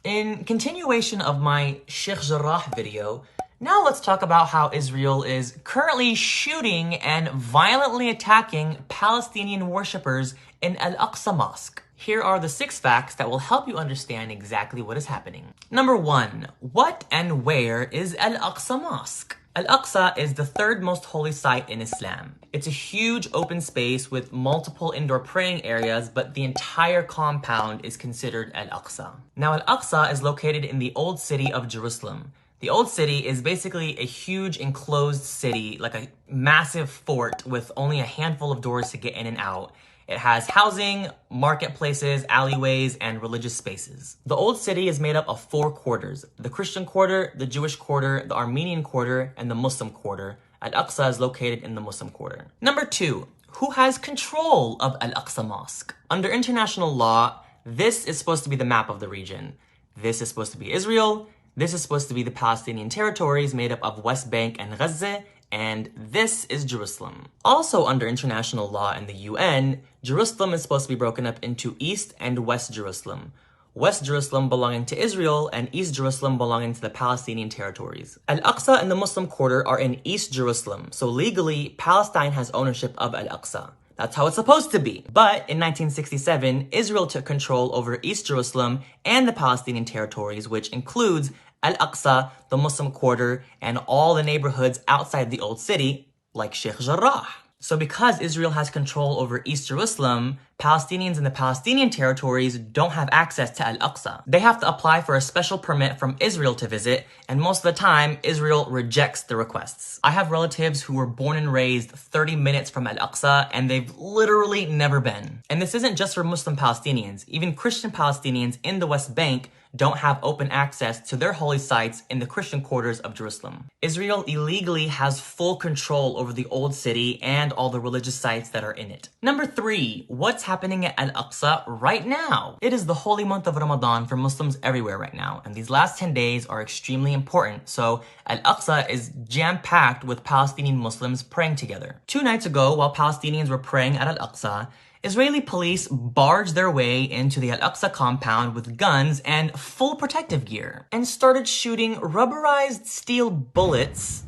In continuation of my Sheikh Jarrah video, now let's talk about how Israel is currently shooting and violently attacking Palestinian worshippers in Al-Aqsa Mosque. Here are the 6 facts that will help you understand exactly what is happening. Number 1. What and where is Al-Aqsa Mosque? Al-Aqsa is the 3rd most holy site in Islam. It's a huge open space with multiple indoor praying areas, but the entire compound is considered Al-Aqsa. Now, Al-Aqsa is located in the old city of Jerusalem. The old city is basically a huge enclosed city, like a massive fort with only a handful of doors to get in and out. It has housing, marketplaces, alleyways, and religious spaces. The old city is made up of 4 quarters: the Christian quarter, the Jewish quarter, the Armenian quarter, and the Muslim quarter. Al-Aqsa is located in the Muslim quarter. Number 2, who has control of Al-Aqsa Mosque? Under international law, this is supposed to be the map of the region. This is supposed to be Israel. This is supposed to be the Palestinian territories made up of West Bank and Gaza, and this is Jerusalem. Also under international law in the UN, Jerusalem is supposed to be broken up into East and West Jerusalem. West Jerusalem belonging to Israel and East Jerusalem belonging to the Palestinian territories. Al-Aqsa and the Muslim quarter are in East Jerusalem, so legally Palestine has ownership of Al-Aqsa. That's how it's supposed to be. But in 1967, Israel took control over East Jerusalem and the Palestinian territories, which includes Al-Aqsa, the Muslim quarter, and all the neighborhoods outside the old city, like Sheikh Jarrah. So because Israel has control over East Jerusalem, Palestinians in the Palestinian territories don't have access to Al-Aqsa. They have to apply for a special permit from Israel to visit, and most of the time, Israel rejects the requests. I have relatives who were born and raised 30 minutes from Al-Aqsa, and they've literally never been. And this isn't just for Muslim Palestinians. Even Christian Palestinians in the West Bank don't have open access to their holy sites in the Christian quarters of Jerusalem. Israel illegally has full control over the old city and all the religious sites that are in it. Number 3, what's happening at Al-Aqsa right now? It is the holy month of Ramadan for Muslims everywhere right now, and these last 10 days are extremely important, so Al-Aqsa is jam-packed with Palestinian Muslims praying together. 2 nights ago, while Palestinians were praying at Al-Aqsa, Israeli police barged their way into the Al-Aqsa compound with guns and full protective gear and started shooting rubberized steel bullets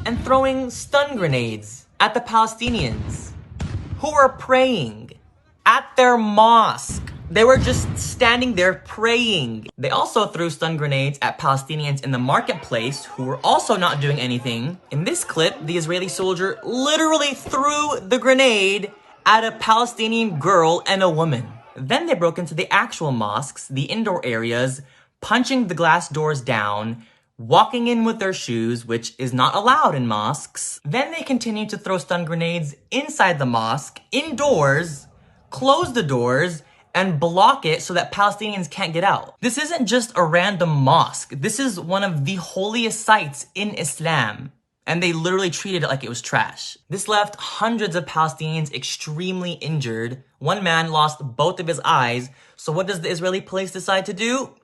and throwing stun grenades at the Palestinians who were praying at their mosque. They were just standing there praying. They also threw stun grenades at Palestinians in the marketplace who were also not doing anything. In this clip, the Israeli soldier literally threw the grenade at a Palestinian girl and a woman. Then they broke into the actual mosques, the indoor areas, punching the glass doors down, walking in with their shoes, which is not allowed in mosques. Then they continued to throw stun grenades inside the mosque, indoors, close the doors, and block it so that Palestinians can't get out. This isn't just a random mosque. This is one of the holiest sites in Islam, and they literally treated it like it was trash. This left hundreds of Palestinians extremely injured. One man lost both of his eyes. So what does the Israeli police decide to do?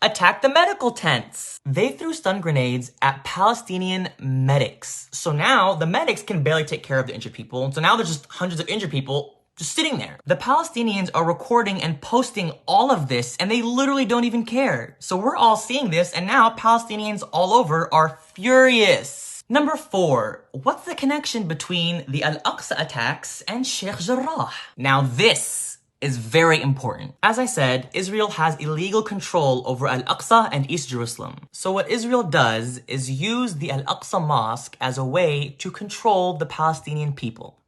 Attack the medical tents. They threw stun grenades at Palestinian medics. So now the medics can barely take care of the injured people. So now there's just hundreds of injured people just sitting there. The Palestinians are recording and posting all of this, and they literally don't even care. So we're all seeing this, and now Palestinians all over are furious. Number 4, what's the connection between the Al-Aqsa attacks and Sheikh Jarrah? Now this is very important. As I said, Israel has illegal control over Al-Aqsa and East Jerusalem. So what Israel does is use the Al-Aqsa Mosque as a way to control the Palestinian people.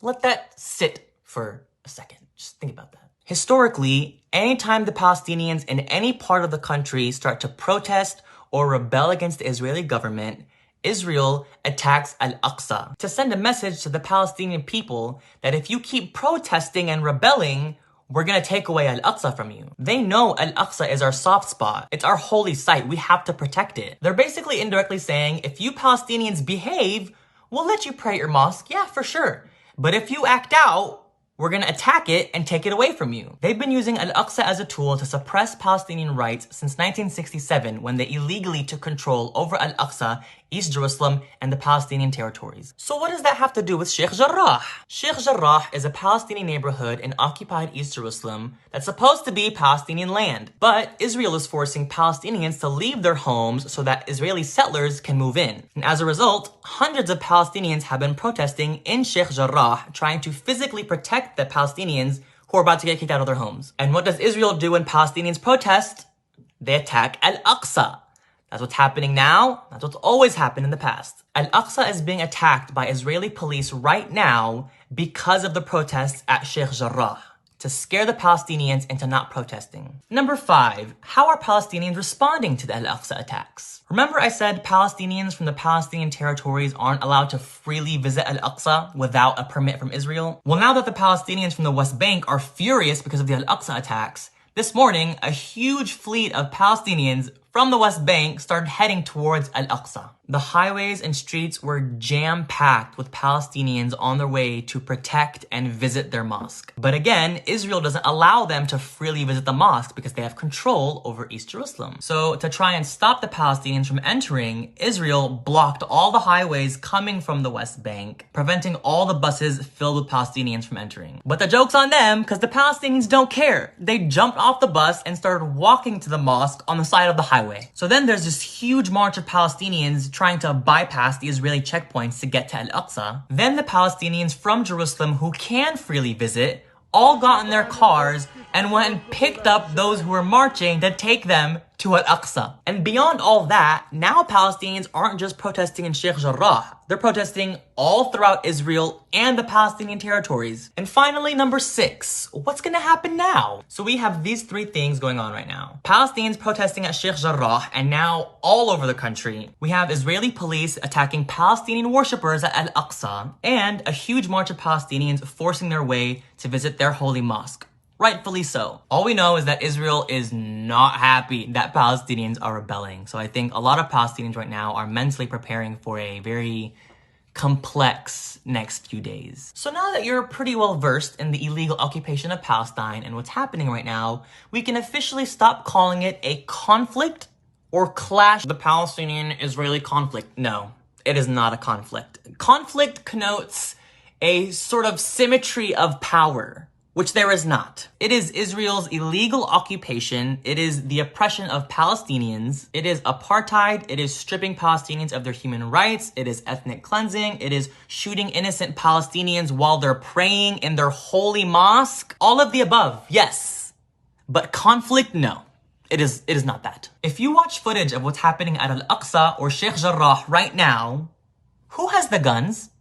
Let that sit for a second. Just think about that. Historically, anytime the Palestinians in any part of the country start to protest or rebel against the Israeli government, Israel attacks Al-Aqsa to send a message to the Palestinian people that if you keep protesting and rebelling, we're gonna take away Al-Aqsa from you. They know Al-Aqsa is our soft spot. It's our holy site. We have to protect it. They're basically indirectly saying, if you Palestinians behave, we'll let you pray at your mosque. Yeah, for sure. But if you act out, we're gonna attack it and take it away from you. They've been using Al-Aqsa as a tool to suppress Palestinian rights since 1967 when they illegally took control over Al-Aqsa, East Jerusalem, and the Palestinian territories. So what does that have to do with Sheikh Jarrah? Sheikh Jarrah is a Palestinian neighborhood in occupied East Jerusalem that's supposed to be Palestinian land. But Israel is forcing Palestinians to leave their homes so that Israeli settlers can move in. And as a result, hundreds of Palestinians have been protesting in Sheikh Jarrah, trying to physically protect the Palestinians who are about to get kicked out of their homes. And what does Israel do when Palestinians protest? They attack Al-Aqsa. That's what's happening now. That's what's always happened in the past. Al-Aqsa is being attacked by Israeli police right now because of the protests at Sheikh Jarrah, to scare the Palestinians into not protesting. Number 5, how are Palestinians responding to the Al-Aqsa attacks? Remember I said Palestinians from the Palestinian territories aren't allowed to freely visit Al-Aqsa without a permit from Israel? Well, now that the Palestinians from the West Bank are furious because of the Al-Aqsa attacks, this morning, a huge fleet of Palestinians from the West Bank started heading towards Al-Aqsa. The highways and streets were jam-packed with Palestinians on their way to protect and visit their mosque. But again, Israel doesn't allow them to freely visit the mosque because they have control over East Jerusalem. So to try and stop the Palestinians from entering, Israel blocked all the highways coming from the West Bank, preventing all the buses filled with Palestinians from entering. But the joke's on them because the Palestinians don't care. They jumped off the bus and started walking to the mosque on the side of the highway. So then there's this huge march of Palestinians trying to bypass the Israeli checkpoints to get to Al-Aqsa. Then the Palestinians from Jerusalem who can freely visit all got in their cars and went and picked up those who were marching to take them to Al-Aqsa. And beyond all that, now Palestinians aren't just protesting in Sheikh Jarrah. They're protesting all throughout Israel and the Palestinian territories. And finally, number 6, what's gonna happen now? So we have these 3 things going on right now. Palestinians protesting at Sheikh Jarrah, and now all over the country. We have Israeli police attacking Palestinian worshippers at Al-Aqsa, and a huge march of Palestinians forcing their way to visit their holy mosque. Rightfully so. All we know is that Israel is not happy that Palestinians are rebelling. So I think a lot of Palestinians right now are mentally preparing for a very complex next few days. So now that you're pretty well versed in the illegal occupation of Palestine and what's happening right now, we can officially stop calling it a conflict or clash. The Palestinian-Israeli conflict. No, it is not a conflict. Conflict connotes a sort of symmetry of power, which there is not. It is Israel's illegal occupation. It is the oppression of Palestinians. It is apartheid. It is stripping Palestinians of their human rights. It is ethnic cleansing. It is shooting innocent Palestinians while they're praying in their holy mosque. All of the above, yes. But conflict, no. It is not that. If you watch footage of what's happening at Al-Aqsa or Sheikh Jarrah right now, who has the guns?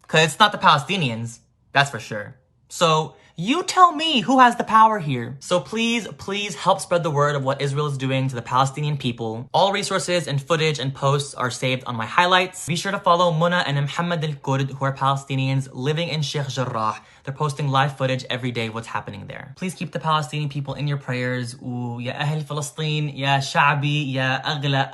Because it's not the Palestinians, that's for sure. So you tell me who has the power here. So please help spread the word of what Israel is doing to the Palestinian people. All resources and footage and posts are saved on my highlights. Be sure to follow Muna and Muhammad al-Kurd, who are Palestinians living in Sheikh Jarrah. They're posting live footage every day of what's happening there. Please keep the Palestinian people in your prayers. ويا أهل فلسطين يا شعبي يا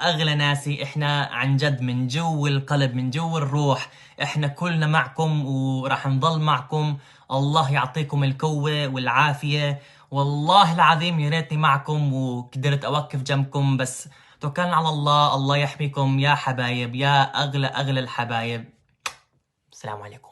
أغلى ناسي إحنا عن جد من جو القلب من جو الروح إحنا كلنا معكم ورح نضل معكم. الله يعطيكم القوة والعافية. والله العظيم يا ريتني معكم وقدرت أوقف جنبكم، بس توكلنا على الله. الله يحميكم يا حبايب، يا أغلى الحبايب. السلام عليكم.